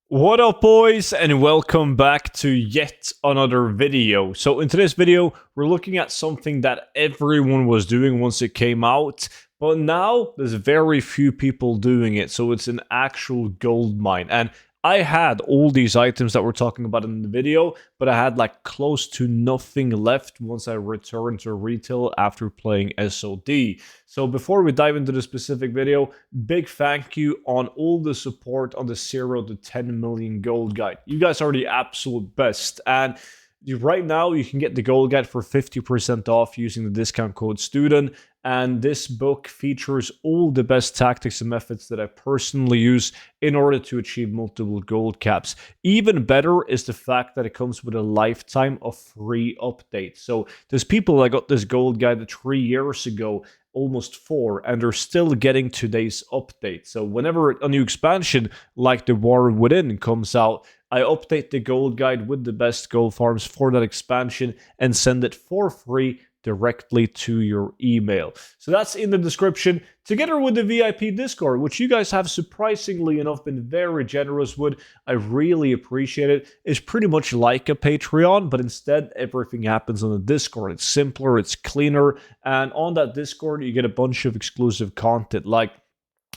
What up, boys, and welcome back to yet another video. So in today's video, we're looking at something that everyone was doing once it came out, but now there's very few people doing it, so it's an actual gold mine. And I had all these items that we're talking about in the video, but I had like close to nothing left once I returned to retail after playing SOD. So before we dive into the specific video, big thank you on all the support on the 0 to 10 million gold guide. You guys are the absolute best. And right now, you can get the gold guide for 50% off using the discount code STUDENT. And this book features all the best tactics and methods that I personally use in order to achieve multiple gold caps. Even better is the fact that it comes with a lifetime of free updates. So there's people that got this gold guide 3 years ago, almost 4, and they're still getting today's update. So whenever a new expansion like the War Within comes out, I update the gold guide with the best gold farms for that expansion and send it for free directly to your email. So that's in the description, together with the VIP Discord, which you guys have surprisingly enough been very generous with. I really appreciate it. It's pretty much like a Patreon, but instead everything happens on the Discord. It's simpler, it's cleaner, and on that Discord you get a bunch of exclusive content, like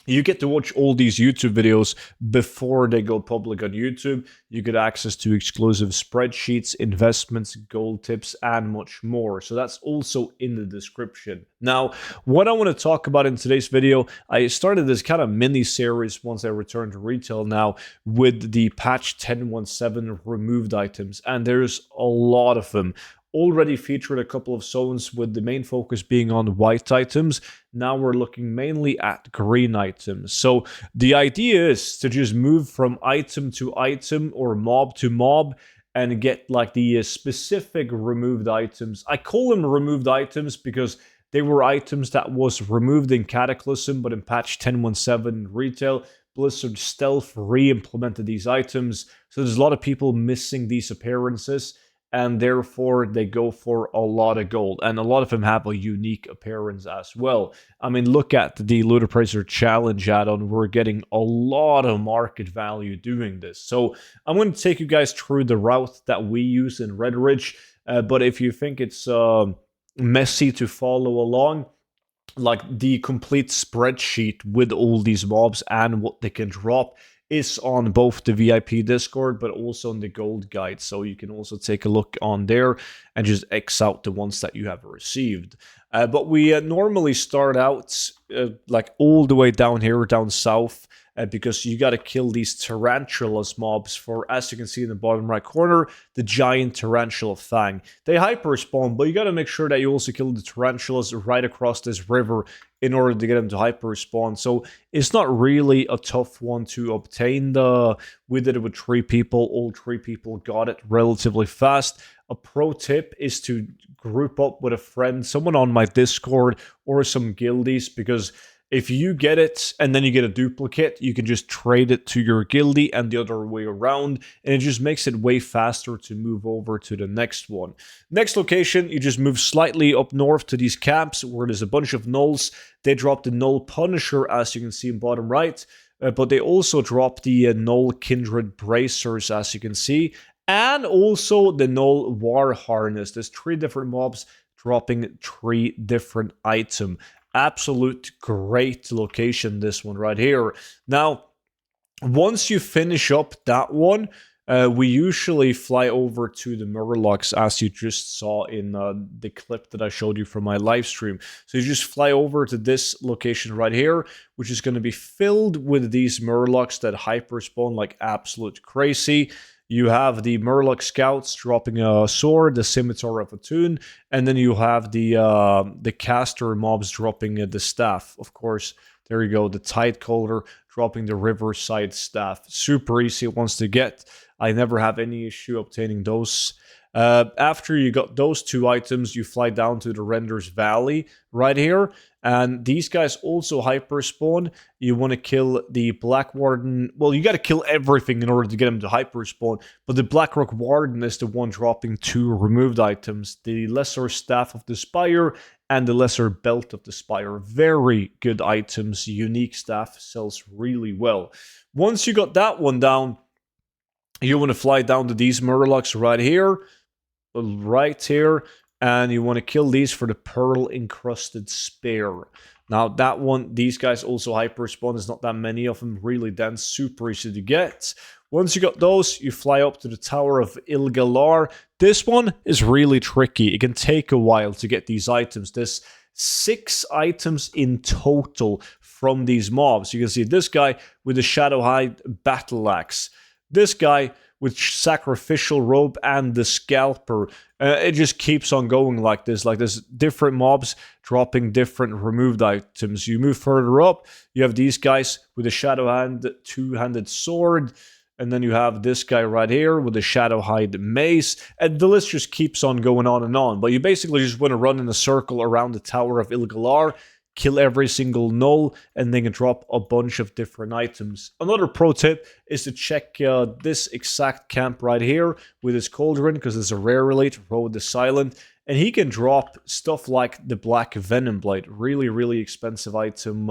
you get to watch all these YouTube videos before they go public on YouTube. You get access to exclusive spreadsheets, investments, gold tips, and much more. So that's also in the description. Now, what I want to talk about in today's video, I started this kind of mini series once I returned to retail now with the patch 10.17 removed items, and there's a lot of them. Already featured a couple of zones with the main focus being on white items. Now we're looking mainly at green items. So the idea is to just move from item to item or mob to mob and get like the specific removed items. I call them removed items because they were items that was removed in Cataclysm, but in patch 10.17 retail, Blizzard Stealth re-implemented these items. So there's a lot of people missing these appearances, and therefore they go for a lot of gold, and a lot of them have a unique appearance as well. I mean, look at the Loot Appraiser Challenge add-on. We're getting a lot of market value doing this. So I'm going to take you guys through the route that we use in Redridge, but if you think it's messy to follow along, like the complete spreadsheet with all these mobs and what they can drop is on both the VIP Discord, but also on the gold guide. So you can also take a look on there and just X out the ones that you have received. But we normally start out like all the way down here, down south, because you got to kill these Tarantulas mobs for, as you can see in the bottom right corner, the giant Tarantula Fang. They hyper spawn, but you got to make sure that you also kill the Tarantulas right across this river in order to get them to hyper spawn. So it's not really a tough one to obtain. We did it with 3 people. All 3 people got it relatively fast. A pro tip is to group up with a friend, someone on my Discord or some guildies, because if you get it and then you get a duplicate, you can just trade it to your guildie and the other way around, and it just makes it way faster to move over to the next one. Next location, you just move slightly up north to these camps where there's a bunch of gnolls. They drop the Gnoll Punisher, as you can see in bottom right, but they also drop the Gnoll Kindred Bracers, as you can see, and also the Gnoll War Harness. There's 3 different mobs dropping 3 different items. Absolute great location, this one right here. Now, once you finish up that one, we usually fly over to the Murlocs, as you just saw in the clip that I showed you from my live stream. So you just fly over to this location right here, which is going to be filled with these Murlocs that hyper spawn like absolute crazy. You have the Murloc Scouts dropping a sword, the Scimitar of Attune, and then you have the caster mobs dropping the staff. Of course, there you go, the Tidecaller dropping the Riverside staff. Super easy ones to get. I never have any issue obtaining those. After you got those 2 items, you fly down to the Renders Valley right here, and these guys also hyper spawn. You want to kill the Black Warden. Well, you got to kill everything in order to get him to hyper spawn, but the Blackrock Warden is the one dropping 2 removed items, the Lesser Staff of the Spire and the Lesser Belt of the Spire. Very good items. Unique staff sells really well. Once you got that one down, You want to fly down to these Murlocs right here, and you want to kill these for the pearl encrusted spear. Now that one, these guys also hyper spawn. There's not that many of them, really dense, super easy to get. Once you got those, you fly up to the Tower of Ilgalar. This one is really tricky. It can take a while to get these items. There's 6 items in total from these mobs. You can see this guy with the Shadowhide Battle Axe. This guy with Sacrificial Robe and the Scalper. It just keeps on going like this. Like there's different mobs dropping different removed items. You move further up, you have these guys with a Shadow Hand, 2-handed sword. And then you have this guy right here with the Shadowhide Mace. And the list just keeps on going on and on. But you basically just want to run in a circle around the Tower of Ilgalar, kill every single gnoll, and then drop a bunch of different items. Another pro tip is to check this exact camp right here with his cauldron, because there's a rare elite, Road the Silent, and he can drop stuff like the Black Venom Blade. Really, really expensive item.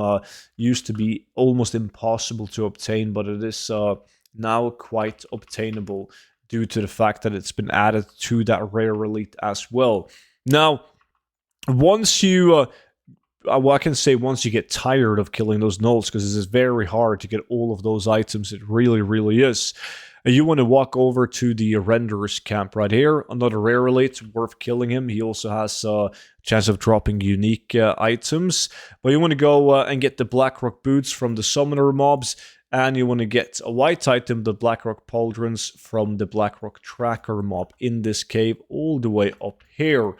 Used to be almost impossible to obtain, but it is now quite obtainable due to the fact that it's been added to that rare elite as well. Now, once you... well, I can say once you get tired of killing those gnolls, because it is very hard to get all of those items. It really, really is. You want to walk over to the Renderer's camp right here. Another rare elite, worth killing him. He also has a chance of dropping unique items. But you want to go and get the Blackrock boots from the Summoner mobs. And you want to get a white item, the Blackrock pauldrons, from the Blackrock Tracker mob in this cave all the way up here.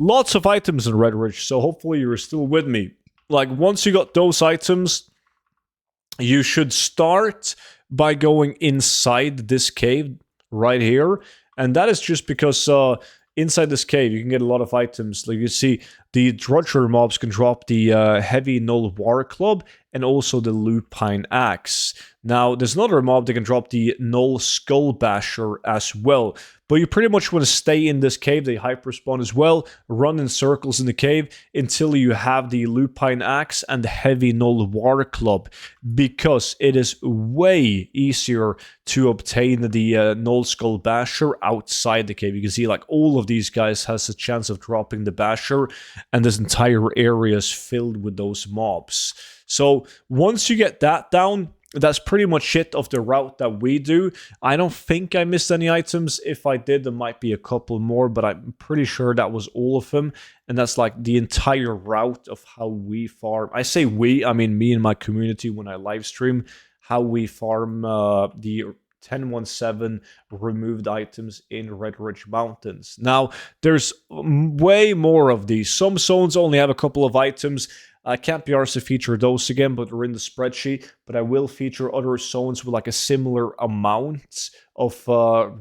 Lots of items in Redridge, so hopefully you're still with me. Like, once you got those items, you should start by going inside this cave right here. And that is just because inside this cave, you can get a lot of items. Like you see, the Drudger mobs can drop the Heavy Gnoll War Club and also the Lupine Axe. Now, there's another mob that can drop the Gnoll Skull Basher as well. But you pretty much want to stay in this cave. They hyperspawn as well. Run in circles in the cave until you have the Lupine Axe and the Heavy Gnoll War Club. Because it is way easier to obtain the Gnoll Skull Basher outside the cave. You can see like all of these guys has a chance of dropping the Basher. And this entire area is filled with those mobs. So once you get that down, that's pretty much it of the route that we do. I don't think I missed any items. If I did, there might be a couple more, but I'm pretty sure that was all of them. And that's like the entire route of how we farm. I say we, I mean me and my community when I live stream, how we farm the 1017 removed items in Redridge Mountains. Now, there's way more of these. Some zones only have a couple of items. I can't be arsed to feature those again, but they're in the spreadsheet. But I will feature other zones with like a similar amount of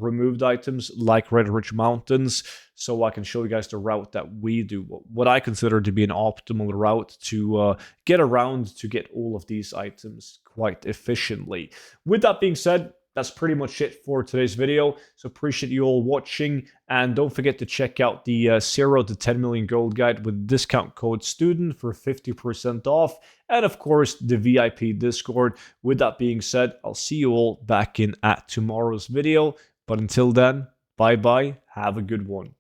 removed items like Redridge Mountains, so I can show you guys the route that we do, what I consider to be an optimal route to get around to get all of these items quite efficiently. With that being said, that's pretty much it for today's video. So appreciate you all watching. And don't forget to check out the 0 to 10 million gold guide with discount code STUDENT for 50% off. And of course, the VIP Discord. With that being said, I'll see you all back in at tomorrow's video. But until then, bye-bye. Have a good one.